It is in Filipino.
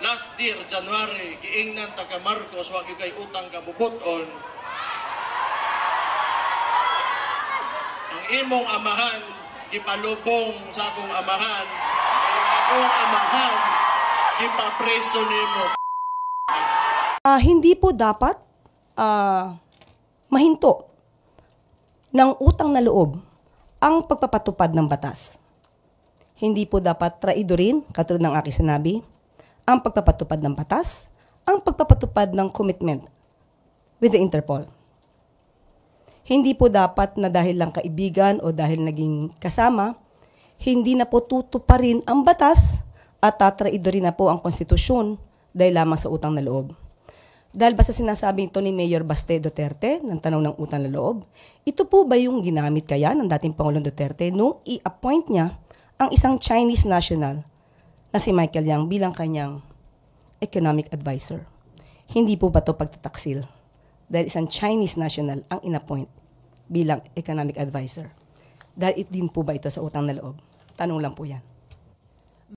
last year, January, giingnan taga Marcos, wag yung kay utang kabubuton. Ang imong amahan, gipalubong sa akong amahan. Ang akong amahan, gipapreso nimo. Hindi po dapat mahinto ng utang na loob ang pagpapatupad ng batas. Hindi po dapat traidorin, katulad ng aking sinabi, ang pagpapatupad ng batas, ang pagpapatupad ng commitment with the Interpol. Hindi po dapat na dahil lang kaibigan o dahil naging kasama, hindi na po tutuparin ang batas at tatraidorin na po ang konstitusyon dahil lamang sa utang na loob. Dahil basta sinasabi ito ni Mayor Baste Duterte ng tanong ng utang na loob, ito po ba yung ginamit kaya ng dating Pangulong Duterte nung i-appoint niya ang isang Chinese national na si Michael Yang bilang kanyang economic advisor? Hindi po ba ito pagtataksil? Dahil isang Chinese national ang in-appoint bilang economic advisor. Dahil din po ba ito sa utang na loob? Tanong lang po yan.